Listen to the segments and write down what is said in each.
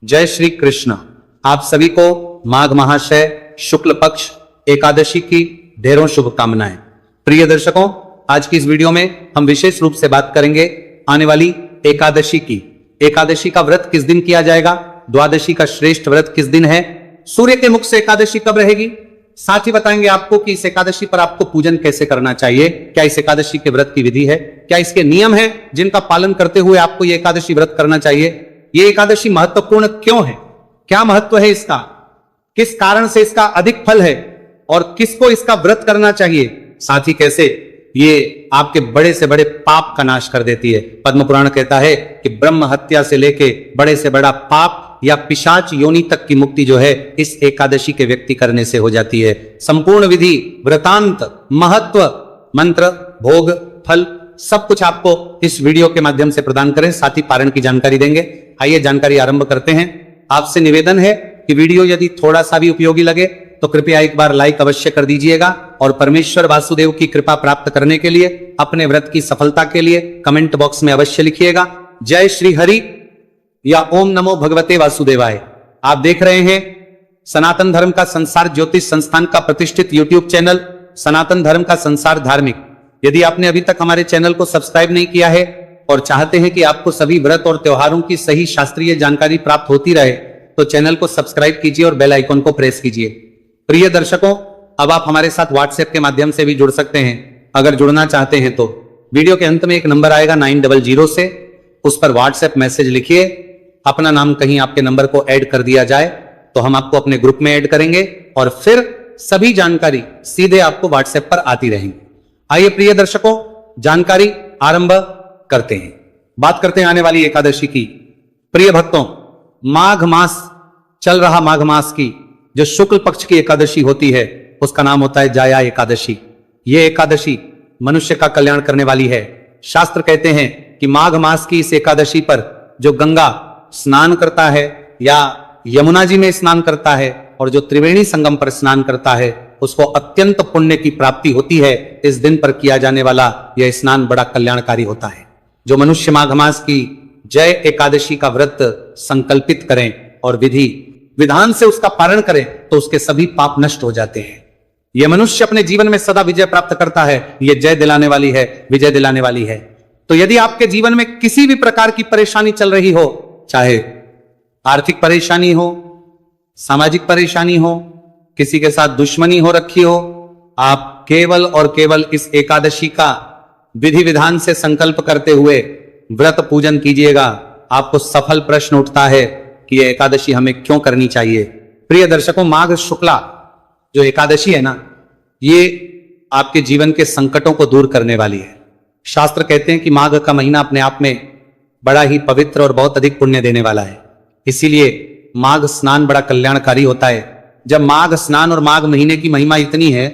जय श्री कृष्ण। आप सभी को माघ महाशय शुक्ल पक्ष एकादशी की ढेरों शुभकामनाएं। प्रिय दर्शकों, आज की इस वीडियो में हम विशेष रूप से बात करेंगे आने वाली एकादशी की। एकादशी का व्रत किस दिन किया जाएगा, द्वादशी का श्रेष्ठ व्रत किस दिन है, सूर्य के मुख से एकादशी कब रहेगी, साथ ही बताएंगे आपको कि इस एकादशी पर आपको पूजन कैसे करना चाहिए, क्या इस एकादशी के व्रत की विधि है, क्या इसके नियम है जिनका पालन करते हुए आपको यह एकादशी व्रत करना चाहिए, ये एकादशी महत्वपूर्ण क्यों है, क्या महत्व है इसका, किस कारण से इसका अधिक फल है और किसको इसका व्रत करना चाहिए, साथ ही कैसे ये आपके बड़े से बड़े पाप का नाश कर देती है। पद्म पुराण कहता है कि ब्रह्म हत्या से लेके बड़े से बड़ा पाप या पिशाच योनि तक की मुक्ति जो है इस एकादशी के व्यक्ति करने से हो जाती है। संपूर्ण विधि, वृतांत, महत्व, मंत्र, भोग, फल सब कुछ आपको इस वीडियो के माध्यम से प्रदान करें, साथ ही पारण की जानकारी देंगे। आइए जानकारी आरंभ करते हैं। आपसे निवेदन है कि वीडियो यदि थोड़ा सा भी उपयोगी लगे तो कृपया एक बार लाइक अवश्य कर दीजिएगा और परमेश्वर वासुदेव की कृपा प्राप्त करने के लिए, अपने व्रत की सफलता के लिए कमेंट बॉक्स में अवश्य लिखिएगा जय श्री हरि या ओम नमो भगवते वासुदेवाय। आप देख रहे हैं सनातन धर्म का संसार ज्योतिष संस्थान का प्रतिष्ठित यूट्यूब चैनल सनातन धर्म का संसार धार्मिक। यदि आपने अभी तक हमारे चैनल को सब्सक्राइब नहीं किया है और चाहते हैं कि आपको सभी व्रत और त्योहारों की सही शास्त्रीय जानकारी प्राप्त होती रहे तो चैनल को सब्सक्राइब कीजिए और बेल आइकन को प्रेस कीजिए। प्रिय दर्शकों, अब आप हमारे साथ व्हाट्सएप के माध्यम से भी जुड़ सकते हैं। अगर जुड़ना चाहते हैं तो वीडियो के अंत में एक नंबर आएगा 900 से, उस पर व्हाट्सएप मैसेज लिखिए, अपना नाम कहीं आपके नंबर को ऐड कर दिया जाए तो हम आपको अपने ग्रुप में ऐड करेंगे और फिर सभी जानकारी सीधे आपको व्हाट्सएप पर आती रहेंगी। आइए प्रिय दर्शकों, जानकारी आरंभ करते हैं। बात करते हैं आने वाली एकादशी की। प्रिय भक्तों, माघ मास चल रहा, माघ मास की जो शुक्ल पक्ष की एकादशी होती है उसका नाम होता है जाया एकादशी। यह एकादशी मनुष्य का कल्याण करने वाली है। शास्त्र कहते हैं कि माघ मास की इस एकादशी पर जो गंगा स्नान करता है या यमुना जी में स्नान करता है और जो त्रिवेणी संगम पर स्नान करता है उसको अत्यंत पुण्य की प्राप्ति होती है। इस दिन पर किया जाने वाला यह स्नान बड़ा कल्याणकारी होता है। जो मनुष्य माघ मास की जय एकादशी का व्रत संकल्पित करें और विधि विधान से उसका पालन करें तो उसके सभी पाप नष्ट हो जाते हैं। यह मनुष्य अपने जीवन में सदा विजय प्राप्त करता है। यह जय दिलाने वाली है, विजय दिलाने वाली है। तो यदि आपके जीवन में किसी भी प्रकार की परेशानी चल रही हो, चाहे आर्थिक परेशानी हो, सामाजिक परेशानी हो, किसी के साथ दुश्मनी हो रखी हो, आप केवल और केवल इस एकादशी का विधि विधान से संकल्प करते हुए व्रत पूजन कीजिएगा। आपको सफल प्रश्न उठता है कि यह एकादशी हमें क्यों करनी चाहिए। प्रिय दर्शकों, माघ शुक्ला जो एकादशी है ना, ये आपके जीवन के संकटों को दूर करने वाली है। शास्त्र कहते हैं कि माघ का महीना अपने आप में बड़ा ही पवित्र और बहुत अधिक पुण्य देने वाला है। इसीलिए माघ स्नान बड़ा कल्याणकारी होता है। जब माघ स्नान और माघ महीने की महिमा इतनी है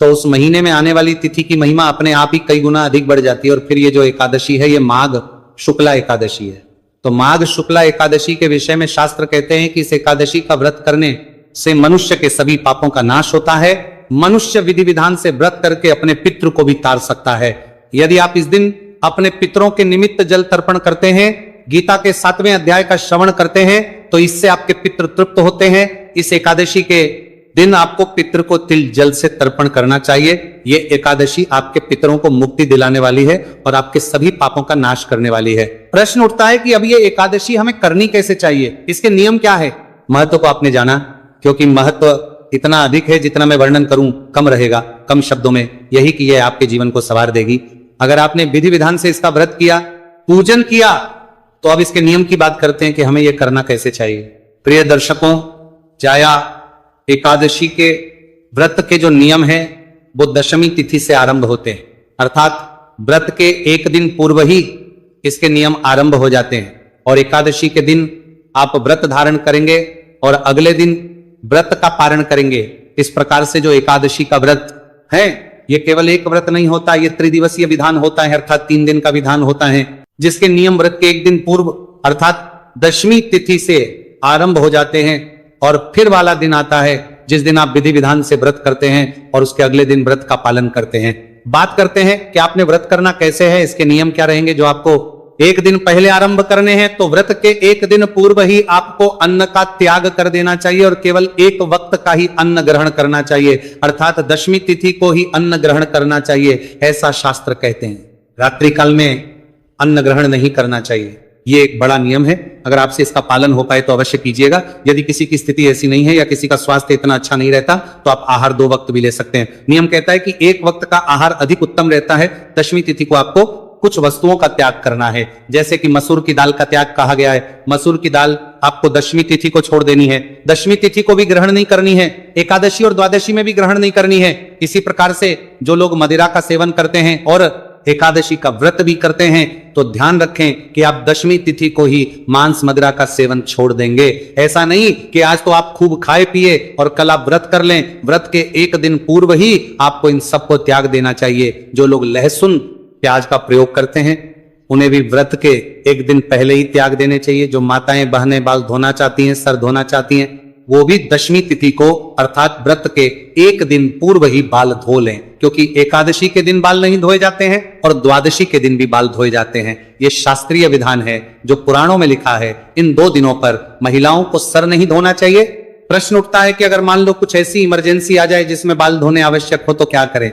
तो उस महीने में आने वाली तिथि की महिमा अपने आप ही कई गुना अधिक बढ़ जाती है। और फिर ये जो एकादशी है ये माघ शुक्ला एकादशी है। तो माघ शुक्ला एकादशी के विषय में शास्त्र कहते हैं कि इस एकादशी का व्रत करने से मनुष्य के सभी पापों का नाश होता है। मनुष्य विधि विधान से व्रत करके अपने पितृ को भी तार सकता है। यदि आप इस दिन अपने पितरों के निमित्त जल तर्पण करते हैं, गीता के 7वें अध्याय का श्रवण करते हैं तो इससे आपके पितृ तृप्त होते हैं। इस एकादशी के दिन आपको पितृ को तिल जल से तर्पण करना चाहिए। ये एकादशी आपके पितरों को मुक्ति दिलाने वाली है और आपके सभी पापों का नाश करने वाली है। प्रश्न उठता है कि अब ये एकादशी हमें करनी कैसे चाहिए, इसके नियम क्या है। महत्व को आपने जाना, क्योंकि महत्व इतना अधिक है जितना मैं वर्णन करूं कम रहेगा, कम शब्दों में यही कि यह आपके जीवन को संवार देगी। अगर आपने विधि विधान से इसका व्रत किया, पूजन किया, तो अब इसके नियम की बात करते हैं कि हमें यह करना कैसे चाहिए। प्रिय दर्शकों, जाया एकादशी के व्रत के जो नियम है वो दशमी तिथि से आरंभ होते हैं, अर्थात व्रत के एक दिन पूर्व ही इसके नियम आरंभ हो जाते हैं। और एकादशी के दिन आप व्रत धारण करेंगे और अगले दिन व्रत का पारण करेंगे। इस प्रकार से जो एकादशी का व्रत है ये केवल एक व्रत नहीं होता, ये त्रिदिवसीय विधान होता है, अर्थात 3 दिन का विधान होता है, जिसके नियम व्रत के एक दिन पूर्व अर्थात दशमी तिथि से आरंभ हो जाते हैं। और फिर वाला दिन आता है जिस दिन आप विधि विधान से व्रत करते हैं और उसके अगले दिन व्रत का पालन करते हैं। बात करते हैं कि आपने व्रत करना कैसे है, इसके नियम क्या रहेंगे जो आपको एक दिन पहले आरंभ करने हैं तो व्रत के एक दिन पूर्व ही आपको अन्न का त्याग कर देना चाहिए और केवल एक वक्त का ही अन्न ग्रहण करना चाहिए, अर्थात दशमी तिथि को ही अन्न ग्रहण करना चाहिए, ऐसा शास्त्र कहते हैं। रात्रि काल में अन्न ग्रहण नहीं करना चाहिए, ये एक बड़ा नियम है। अगर आपसे इसका पालन हो पाए तो अवश्य कीजिएगा। यदि किसी की स्थिति ऐसी नहीं है या किसी का स्वास्थ्य इतना अच्छा नहीं रहता तो आप आहार 2 वक्त भी ले सकते हैं। नियम कहता है कि 1 वक्त का आहार अधिक उत्तम रहता है। दशमी तिथि को आपको कुछ वस्तुओं का त्याग करना है, जैसे कि मसूर की दाल का त्याग कहा गया है। मसूर की दाल आपको दशमी तिथि को छोड़ देनी है। दशमी तिथि को भी ग्रहण नहीं करनी है, एकादशी और द्वादशी में भी ग्रहण नहीं करनी है। इसी प्रकार से जो लोग मदिरा का सेवन करते हैं और एकादशी का व्रत भी करते हैं तो ध्यान रखें कि आप दशमी तिथि को ही मांस मदिरा का सेवन छोड़ देंगे। ऐसा नहीं कि आज तो आप खूब खाए पिए और कल आप व्रत कर लें। व्रत के एक दिन पूर्व ही आपको इन सबको त्याग देना चाहिए। जो लोग लहसुन प्याज का प्रयोग करते हैं उन्हें भी व्रत के एक दिन पहले ही त्याग देने चाहिए। जो माताएं बहनें बाल धोना चाहती हैं, सर धोना चाहती हैं, वो भी दशमी तिथि को अर्थात व्रत के एक दिन पूर्व ही बाल धो लें, क्योंकि एकादशी के दिन बाल नहीं धोए जाते हैं और द्वादशी के दिन भी बाल धोए जाते हैं। ये शास्त्रीय विधान है जो पुराणों में लिखा है। इन 2 दिनों पर महिलाओं को सर नहीं धोना चाहिए। प्रश्न उठता है कि अगर मान लो कुछ ऐसी इमरजेंसी आ जाए जिसमें बाल धोने आवश्यक हो तो क्या करें?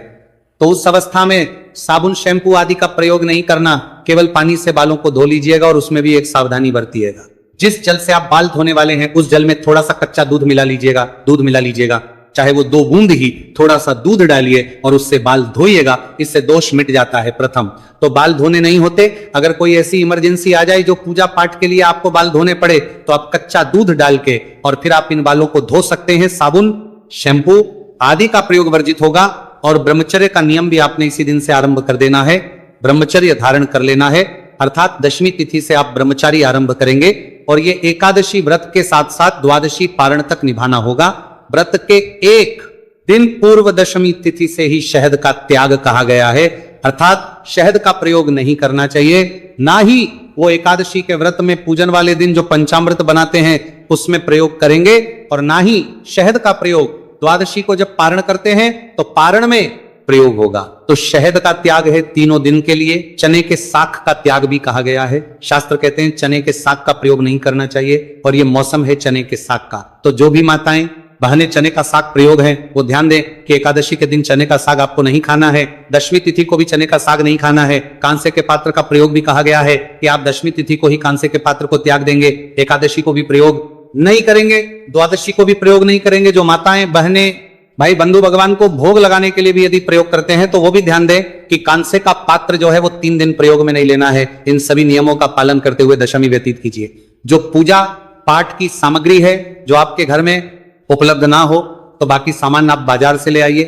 तो उस अवस्था में साबुन शैंपू आदि का प्रयोग नहीं करना, केवल पानी से बालों को धो लीजिएगा और उसमें भी एक सावधानी बरतिएगा। जिस जल से आप बाल धोने वाले हैं उस जल में थोड़ा सा कच्चा दूध मिला लीजिएगा, चाहे वो 2 बूंद ही, थोड़ा सा दूध डालिए और उससे बाल धोइएगा। इससे दोष मिट जाता है। प्रथम तो बाल धोने नहीं होते। अगर कोई ऐसी इमरजेंसी आ जाए जो पूजा पाठ के लिए आपको बाल धोने पड़े तो आप कच्चा दूध डाल के और फिर आप इन बालों को धो सकते हैं। साबुन शैंपू आदि का प्रयोग वर्जित होगा और ब्रह्मचर्य का नियम भी आपने इसी दिन से आरंभ कर देना है। ब्रह्मचर्य धारण कर लेना है, अर्थात दशमी तिथि से आप ब्रह्मचारी आरंभ करेंगे और ये एकादशी व्रत के साथ साथ द्वादशी पारण तक निभाना होगा। व्रत के एक दिन पूर्व दशमी तिथि से ही शहद का त्याग कहा गया है, अर्थात शहद का प्रयोग नहीं करना चाहिए। ना ही वो एकादशी के व्रत में पूजन वाले दिन जो पंचामृत बनाते हैं उसमें प्रयोग करेंगे और ना ही शहद का प्रयोग द्वादशी को जब पारण करते हैं तो पारण में प्रयोग होगा। तो शहद का त्याग है 3 दिन के लिए। चने के साग का त्याग भी कहा गया है। शास्त्र कहते हैं चने के साग का प्रयोग नहीं करना चाहिए और ये मौसम है चने के साग का। तो जो भी माताएं बहनें चने का साग प्रयोग है वो ध्यान दें कि एकादशी के दिन चने का साग आपको नहीं खाना है। दशमी तिथि को भी चने का साग नहीं खाना है। कांसे के पात्र का प्रयोग भी कहा गया है कि आप दशमी तिथि को ही कांसे के पात्र को त्याग देंगे, एकादशी को भी प्रयोग नहीं करेंगे, द्वादशी को भी प्रयोग नहीं करेंगे। जो माताएं बहनें भाई बंधु भगवान को भोग लगाने के लिए भी यदि प्रयोग करते हैं तो वो भी ध्यान दें कि कांसे का पात्र जो है वो 3 दिन प्रयोग में नहीं लेना है। इन सभी नियमों का पालन करते हुए दशमी व्यतीत कीजिए। जो पूजा पाठ की सामग्री है जो आपके घर में उपलब्ध ना हो तो बाकी सामान आप बाजार से ले आइए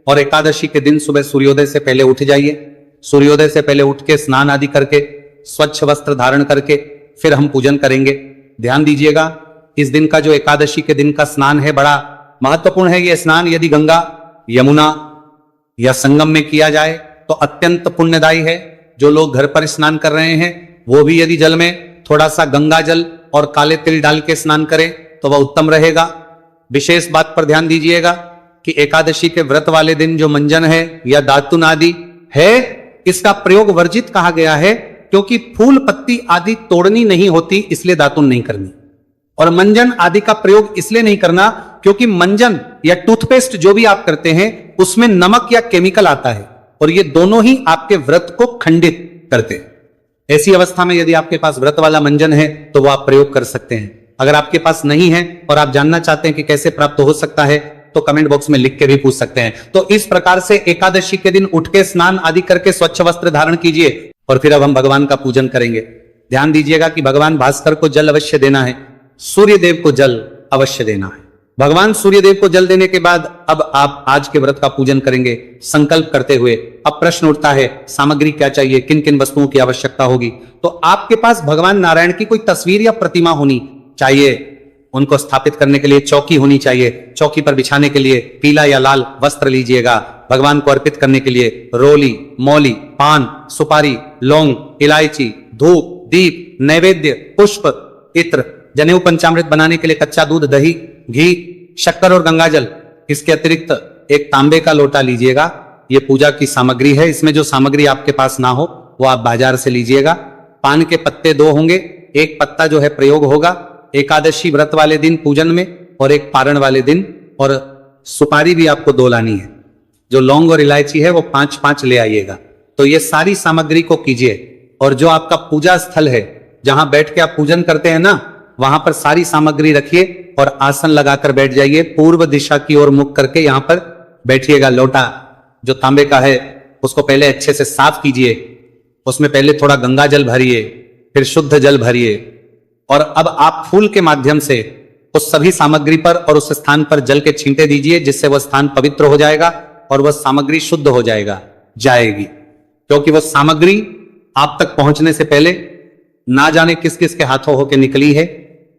और एकादशी के दिन सुबह सूर्योदय से पहले उठ जाइए। सूर्योदय से पहले उठ के स्नान आदि करके स्वच्छ वस्त्र धारण करके फिर हम पूजन करेंगे। ध्यान दीजिएगा इस दिन का जो एकादशी के दिन का स्नान है बड़ा महत्वपूर्ण है। यह स्नान यदि गंगा, यमुना या संगम में किया जाए तो अत्यंत पुण्यदायी है। जो लोग घर पर स्नान कर रहे हैं वो भी यदि जल में थोड़ा सा गंगा जल और काले तिल डाल के स्नान करें तो वह उत्तम रहेगा। विशेष बात पर ध्यान दीजिएगा कि एकादशी के व्रत वाले दिन जो मंजन है या दातुन आदि है इसका प्रयोग वर्जित कहा गया है, क्योंकि फूल पत्ती आदि तोड़नी नहीं होती इसलिए दातुन नहीं करनी। और मंजन आदि का प्रयोग इसलिए नहीं करना क्योंकि मंजन या टूथपेस्ट जो भी आप करते हैं उसमें नमक या केमिकल आता है और ये दोनों ही आपके व्रत को खंडित करते हैं। ऐसी अवस्था में यदि आपके पास व्रत वाला मंजन है तो वो आप प्रयोग कर सकते हैं। अगर आपके पास नहीं है और आप जानना चाहते हैं कि कैसे प्राप्त हो सकता है तो कमेंट बॉक्स में लिख के भी पूछ सकते हैं। तो इस प्रकार से एकादशी के दिन उठ के स्नान आदि करके स्वच्छ वस्त्र धारण कीजिए और फिर अब हम भगवान का पूजन करेंगे। ध्यान दीजिएगा कि भगवान भास्कर को जल अवश्य देना है, सूर्य देव को जल अवश्य देना है। भगवान सूर्य देव को जल देने के बाद अब आप आज के व्रत का पूजन करेंगे संकल्प करते हुए। अब प्रश्न उठता है सामग्री क्या चाहिए, किन किन वस्तुओं की आवश्यकता होगी? तो आपके पास भगवान नारायण की कोई तस्वीर या प्रतिमा होनी चाहिए। उनको स्थापित करने के लिए चौकी होनी चाहिए। चौकी पर बिछाने के लिए पीला या लाल वस्त्र लीजिएगा। भगवान को अर्पित करने के लिए रोली, मौली, पान, सुपारी, लौंग, इलायची, धूप, दीप, नैवेद्य, पुष्प, इत्र, जनेऊ, पंचामृत बनाने के लिए कच्चा दूध, दही, घी, शक्कर और गंगाजल। इसके अतिरिक्त एक तांबे का लोटा लीजिएगा। यह पूजा की सामग्री है। इसमें जो सामग्री आपके पास ना हो वो आप बाजार से लीजिएगा। पान के पत्ते 2 होंगे, एक पत्ता जो है प्रयोग होगा एकादशी व्रत वाले दिन पूजन में, और एक पारण वाले दिन, और सुपारी भी आपको 2 लानी है। जो लौंग और इलायची है वो 5-5 ले आइएगा। तो ये सारी सामग्री को कीजिए, और जो आपका पूजा स्थल है जहां बैठ के आप पूजन करते हैं ना, वहां पर सारी सामग्री रखिए और आसन लगाकर बैठ जाइए। पूर्व दिशा की ओर मुख करके यहां पर बैठिएगा। लोटा जो तांबे का है उसको पहले अच्छे से साफ कीजिए, उसमें पहले थोड़ा गंगा जल भरिए, फिर शुद्ध जल भरिए, और अब आप फूल के माध्यम से उस सभी सामग्री पर और उस स्थान पर जल के छींटे दीजिए, जिससे वह स्थान पवित्र हो जाएगा और वह सामग्री शुद्ध हो जाएगी। क्योंकि वह सामग्री आप तक पहुंचने से पहले ना जाने किस किस के हाथों होकर निकली है,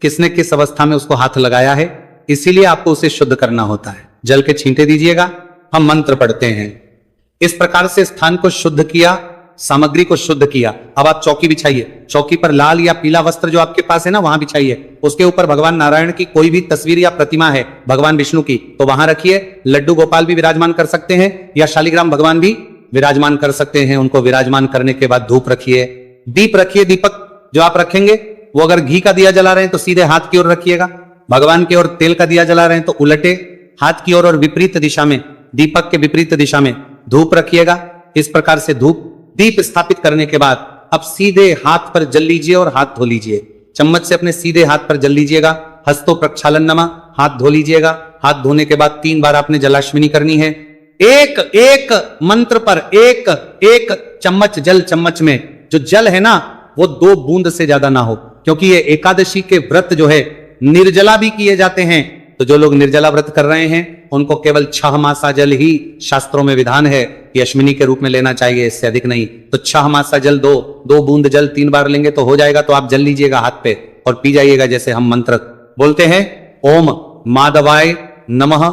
किसने किस अवस्था में उसको हाथ लगाया है, इसीलिए आपको उसे शुद्ध करना होता है। जल के छींटे दीजिएगा, हम मंत्र पढ़ते हैं। इस प्रकार से स्थान को शुद्ध किया, सामग्री को शुद्ध किया। अब आप चौकी बिछाइए, चौकी पर लाल या पीला वस्त्र जो आपके पास है ना वहां बिछाइए। उसके ऊपर भगवान नारायण की कोई भी तस्वीर या प्रतिमा है, भगवान विष्णु की, तो वहां रखिए। लड्डू गोपाल भी विराजमान कर सकते हैं या शालिग्राम भगवान भी विराजमान कर सकते हैं। उनको विराजमान करने के बाद धूप रखिए, दीप रखिए। दीपक जो आप रखेंगे वो अगर घी का दिया जला रहे हैं तो सीधे हाथ की ओर रखिएगा, भगवान की ओर तेल का दिया जला रहे हैं तो उलटे हाथ की ओर और विपरीत दिशा में, दीपक के विपरीत दिशा में धूप रखिएगा। इस प्रकार से धूप दीप स्थापित करने के बाद अब सीधे हाथ पर जल लीजिए और हाथ धो लीजिए। चम्मच से अपने सीधे हाथ पर जल लीजिएगा। हस्तो प्रक्षालन नमः, हाथ धो लीजिएगा। हाथ धोने के बाद 3 बार आपने जलाश्विनी करनी है। एक एक मंत्र पर एक एक चम्मच जल, चम्मच में जो जल है ना वो 2 बूंद से ज्यादा ना हो, क्योंकि ये एकादशी के व्रत जो है निर्जला भी किए जाते हैं। तो जो लोग निर्जला व्रत कर रहे हैं उनको केवल 6 मासा जल ही शास्त्रों में विधान है कि अश्विनी के रूप में लेना चाहिए, इससे अधिक नहीं। तो 6 मासा जल 2 बूंद जल 3 बार लेंगे तो हो जाएगा। तो आप जल लीजिएगा हाथ पे और पी जाइएगा। जैसे हम मंत्र बोलते हैं, ओम माधवाय नमः,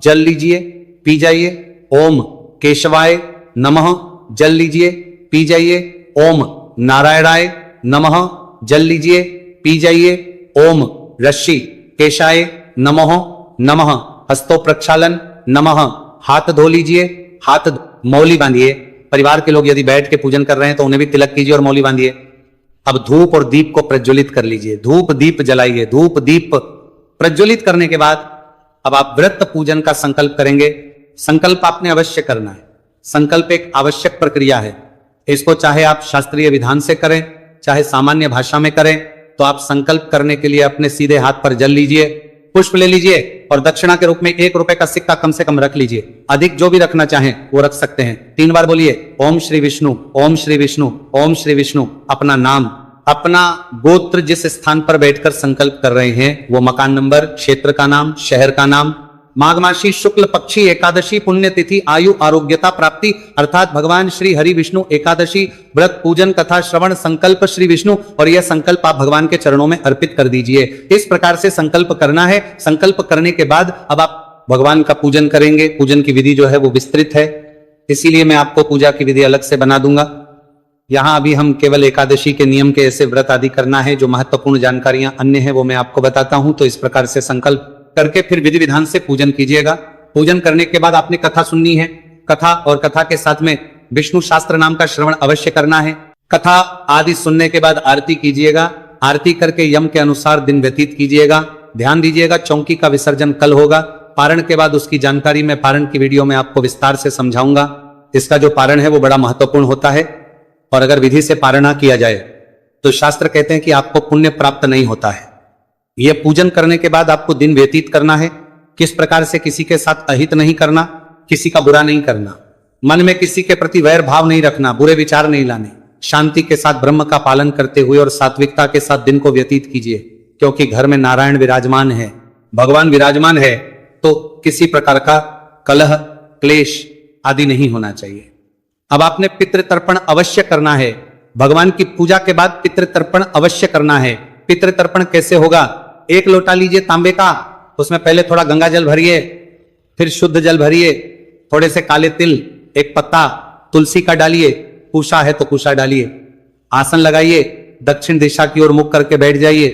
जल लीजिए पी जाइए। ओम केशवाय नमः, जल लीजिए पी जाइए। ओम नारायणाय नमः, जल लीजिए पी जाइए। ओम ऋषि केशाय नमः नमः, हस्तो प्रक्षालन नमः, हाथ धो लीजिए। हाथ मौली बांधिए। परिवार के लोग यदि बैठ के पूजन कर रहे हैं तो उन्हें भी तिलक कीजिए और मौली बांधिए। अब धूप और दीप को प्रज्वलित कर लीजिए, धूप दीप जलाइए। धूप दीप प्रज्वलित करने के बाद अब आप व्रत पूजन का संकल्प करेंगे। संकल्प आपने अवश्य करना है। संकल्प एक आवश्यक प्रक्रिया है। इसको चाहे आप शास्त्रीय विधान से करें, चाहे सामान्य भाषा में करें, तो आप संकल्प करने के लिए अपने सीधे हाथ पर जल लीजिए, पुष्प ले लीजिए और दक्षिणा के रूप में 1 रुपए का सिक्का कम से कम रख लीजिए। अधिक जो भी रखना चाहें वो रख सकते हैं। 3 बार बोलिए, ओम श्री विष्णु, ओम श्री विष्णु, ओम श्री विष्णु। अपना नाम, अपना गोत्र, जिस स्थान पर बैठकर संकल्प कर रहे हैं वो मकान नंबर, क्षेत्र का नाम, शहर का नाम। माघ मासी शुक्ल पक्षी एकादशी पुण्यतिथि आयु आरोग्यता प्राप्ति अर्थात भगवान श्री हरि विष्णु एकादशी व्रत पूजन कथा श्रवण संकल्प श्री विष्णु, और यह संकल्प आप भगवान के चरणों में अर्पित कर दीजिए। इस प्रकार से संकल्प करना है। संकल्प करने के बाद अब आप भगवान का पूजन करेंगे। पूजन की विधि जो है वो विस्तृत है, इसीलिए मैं आपको पूजा की विधि अलग से बना दूंगा। यहाँ अभी हम केवल एकादशी के नियम के ऐसे व्रत आदि करना है, जो महत्वपूर्ण जानकारियां अन्य है वो मैं आपको बताता हूं। तो इस प्रकार से संकल्प करके फिर विधि विधान से पूजन कीजिएगा। पूजन करने के बाद आपने कथा सुननी है। कथा और कथा के साथ में विष्णु शास्त्र नाम का श्रवण अवश्य करना है। कथा आदि सुनने के बाद आरती कीजिएगा। आरती करके यम के अनुसार दिन व्यतीत कीजिएगा। ध्यान दीजिएगा, चौकी का विसर्जन कल होगा। पारण के बाद उसकी जानकारी मैं पारण की वीडियो में आपको विस्तार से समझाऊंगा। इसका जो पारण है वो बड़ा महत्वपूर्ण होता है, और अगर विधि से पारण ना किया जाए तो शास्त्र कहते हैं कि आपको पुण्य प्राप्त नहीं होता है। यह पूजन करने के बाद आपको दिन व्यतीत करना है। किस प्रकार से? किसी के साथ अहित नहीं करना, किसी का बुरा नहीं करना, मन में किसी के प्रति वैर भाव नहीं रखना, बुरे विचार नहीं लाने, शांति के साथ ब्रह्म का पालन करते हुए और सात्विकता के साथ दिन को व्यतीत कीजिए। क्योंकि घर में नारायण विराजमान है, भगवान विराजमान है, तो किसी प्रकार का कलह क्लेश आदि नहीं होना चाहिए। अब आपने पितृतर्पण अवश्य करना है। भगवान की पूजा के बाद पितृतर्पण अवश्य करना है। पितृतर्पण कैसे होगा? 1 लोटा लीजिए तांबे का, उसमें पहले थोड़ा गंगा जल भरिए, फिर शुद्ध जल भरिए, थोड़े से काले तिल, 1 पत्ता तुलसी का डालिए, कुशा है तो कुशा डालिए, आसन लगाइए, दक्षिण दिशा की ओर मुख करके बैठ जाइए,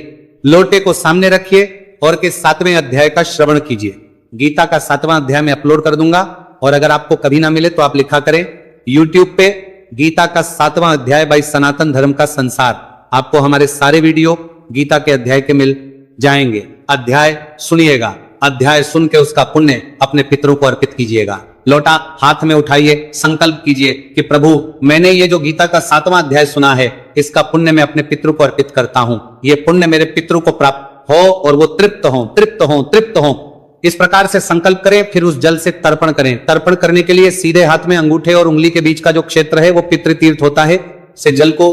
लोटे को सामने रखिए और के 7वें अध्याय का श्रवण कीजिए। गीता का 7वां अध्याय में अपलोड कर दूंगा, और अगर आपको कभी ना मिले तो आप लिखा करें YouTube पे गीता का 7वां अध्याय बाई सनातन धर्म का संसार। आपको हमारे सारे वीडियो गीता के अध्याय के मिल जाएंगे। अध्याय सुनिएगा, अध्याय सुन के उसका पुण्य अपने पितरों को अर्पित कीजिएगा। लोटा हाथ में उठाइए, संकल्प कीजिए कि प्रभु मैंने ये जो गीता का 7वां अध्याय सुना है, इसका पुण्य मैं अपने पितरों को अर्पित करता हूं। ये पुण्य मेरे पितरों को प्राप्त हो और वो तृप्त हो, तृप्त हो, तृप्त हो। इस प्रकार से संकल्प करें, फिर उस जल से तर्पण करें। तर्पण करने के लिए सीधे हाथ में अंगूठे और उंगली के बीच का जो क्षेत्र है वो पितृतीर्थ होता है, से जल को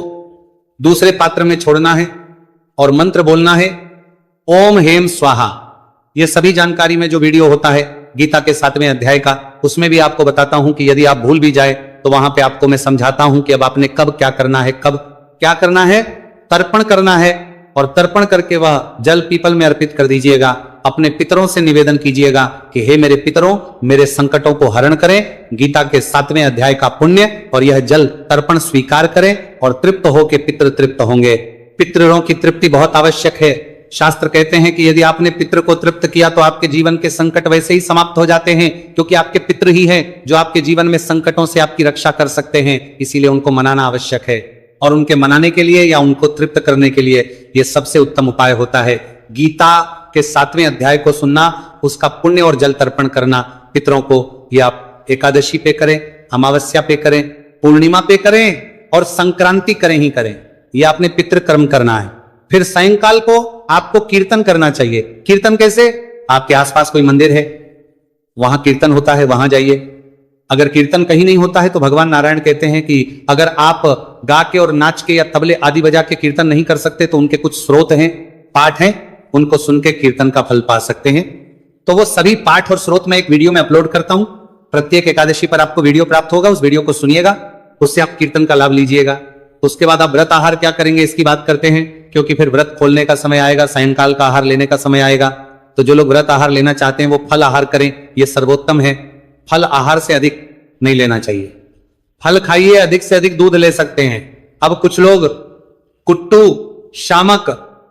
दूसरे पात्र में छोड़ना है और मंत्र बोलना है, ओम हेम स्वाहा। ये सभी जानकारी में जो वीडियो होता है गीता के 7वें अध्याय का, उसमें भी आपको बताता हूं कि यदि आप भूल भी जाए तो वहां पे आपको मैं समझाता हूं कि अब आपने कब क्या करना है, कब क्या करना है। तर्पण करना है और तर्पण करके वह जल पीपल में अर्पित कर दीजिएगा। अपने पितरों से निवेदन कीजिएगा कि हे मेरे पितरों, मेरे संकटों को हरण करें, गीता के 7वें अध्याय का पुण्य और यह जल तर्पण स्वीकार करें और तृप्त होकर पितृ तृप्त होंगे। पितरों की तृप्ति बहुत आवश्यक है। शास्त्र कहते हैं कि यदि आपने पितृ को तृप्त किया तो आपके जीवन के संकट वैसे ही समाप्त हो जाते हैं, क्योंकि आपके पितृ ही हैं जो आपके जीवन में संकटों से आपकी रक्षा कर सकते हैं। इसीलिए उनको मनाना आवश्यक है और उनके मनाने के लिए या उनको तृप्त करने के लिए यह सबसे उत्तम उपाय होता है गीता के 7वें अध्याय को सुनना, उसका पुण्य और जल तर्पण करना पितरों को। यह आप एकादशी पे करें, अमावस्या पे करें, पूर्णिमा पे करें और संक्रांति करें ही करें। यह आपने पितृ कर्म करना है। फिर सायंकाल को आपको कीर्तन करना चाहिए। कीर्तन कैसे? आपके आसपास कोई मंदिर है, वहां कीर्तन होता है, वहां जाइए। अगर कीर्तन कहीं नहीं होता है तो भगवान नारायण कहते हैं कि अगर आप गा के और नाच के या तबले आदि बजा के कीर्तन नहीं कर सकते तो उनके कुछ स्रोत हैं, पाठ हैं, उनको सुन के कीर्तन का फल पा सकते हैं। तो वो सभी पाठ और स्रोत मैं एक वीडियो में अपलोड करता हूं। प्रत्येक एकादशी पर आपको वीडियो प्राप्त होगा, उस वीडियो को सुनिएगा, उससे आप कीर्तन का लाभ लीजिएगा। उसके बाद आप व्रत आहार क्या करेंगे इसकी बात करते हैं, क्योंकि फिर व्रत खोलने का समय आएगा, सायंकाल का आहार लेने का समय आएगा। तो जो लोग व्रत आहार लेना चाहते हैं वो फल आहार करें, यह सर्वोत्तम है। फल आहार से अधिक नहीं लेना चाहिए। फल खाइए, अधिक से अधिक दूध ले सकते हैं। अब कुछ लोग कुट्टू, शामक,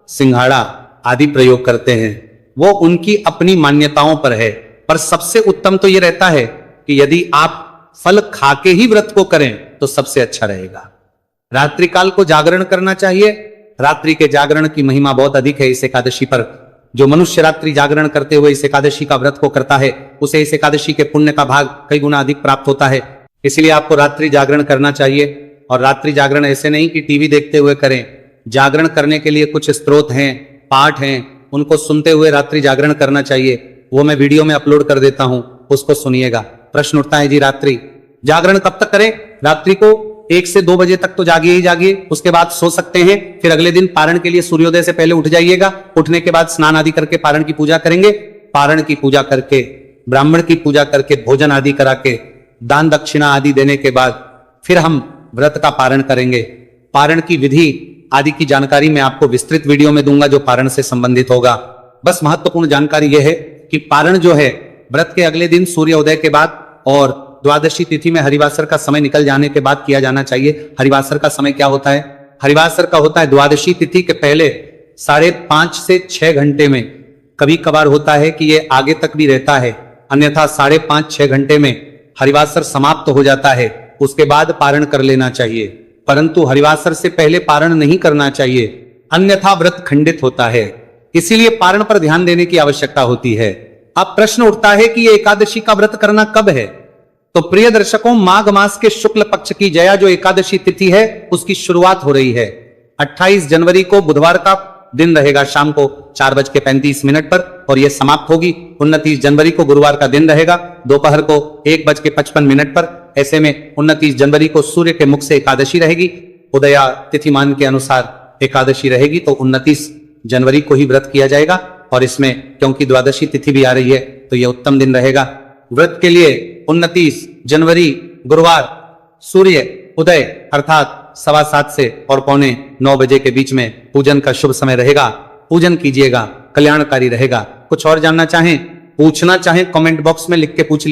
सिंघाड़ा आदि प्रयोग करते हैं, वो उनकी अपनी मान्यताओं पर है। पर सबसे उत्तम तो यह रहता है कि यदि आप फल खा के ही व्रत को करें तो सबसे अच्छा रहेगा। रात्रि काल को जागरण करना चाहिए। रात्रि के जागरण की महिमा बहुत अधिक है इस एकादशी पर। जो मनुष्य रात्रि जागरण करते हुए इस एकादशी का व्रत को करता है, उसे इस एकादशी के पुण्य का भाग कई गुना अधिक प्राप्त होता है। इसलिए आपको रात्रि जागरण करना चाहिए। और रात्रि जागरण ऐसे नहीं कि टीवी देखते हुए करें। जागरण करने के लिए कुछ स्त्रोत हैं, पाठ हैं, उनको सुनते हुए रात्रि जागरण करना चाहिए। वो मैं वीडियो में अपलोड कर देता हूं, उसको सुनिएगा। प्रश्न उठता है जी रात्रि जागरण कब तक करें? रात्रि को 1 से 2 बजे तक तो जागिए ही जागिए, उसके बाद सो सकते हैं। फिर अगले दिन पारण के लिए सूर्योदय से पहले उठ जाइएगा। उठने के बाद स्नान आदि करके पारण की पूजा करेंगे। पारण की पूजा करके, ब्राह्मण की पूजा करके, भोजन आदि करा के, दान दक्षिणा आदि देने के बाद फिर हम व्रत का पारण करेंगे। पारण की विधि आदि की जानकारी मैं आपको विस्तृत वीडियो में दूंगा जो पारण से संबंधित होगा। बस महत्वपूर्ण जानकारी यह है कि पारण जो है व्रत के अगले दिन सूर्योदय के बाद और द्वादशी तिथि में हरिवासर का समय निकल जाने के बाद किया जाना चाहिए। हरिवासर का समय क्या होता है? हरिवासर का होता है द्वादशी तिथि के पहले 5.5 से 6 घंटे में। कभी कभार होता है कि ये आगे तक भी रहता है, अन्यथा 5.5-6 घंटे में हरिवासर समाप्त हो जाता है। उसके बाद पारण कर लेना चाहिए, परंतु हरिवासर से पहले पारण नहीं करना चाहिए, अन्यथा व्रत खंडित होता है। इसीलिए पारण पर ध्यान देने की आवश्यकता होती है। अब प्रश्न उठता है कि ये एकादशी का व्रत करना कब है? तो प्रिय दर्शकों, माघ मास के शुक्ल पक्ष की जया जो एकादशी तिथि है उसकी शुरुआत हो रही है। 28 जनवरी को बुधवार का दिन रहेगा, शाम को 4:35 पर, और यह समाप्त होगी 29 जनवरी को गुरुवार का दिन रहेगा, दोपहर को 1:55 पर। ऐसे में 29 जनवरी को सूर्य के मुख से एकादशी रहेगी। उदया तिथिमान के अनुसार एकादशी रहेगी तो 29 जनवरी को ही व्रत किया जाएगा। और इसमें क्योंकि द्वादशी तिथि भी आ रही है तो यह उत्तम दिन रहेगा व्रत के लिए। 29 जनवरी गुरुवार सूर्य उदय अर्थात 7:15 से और 8:45 बजे के बीच में पूजन का शुभ समय रहेगा। पूजन कीजिएगा, कल्याणकारी रहेगा। कुछ और जानना चाहें, पूछना चाहें, कमेंट बॉक्स में लिख के पूछ लीजिए।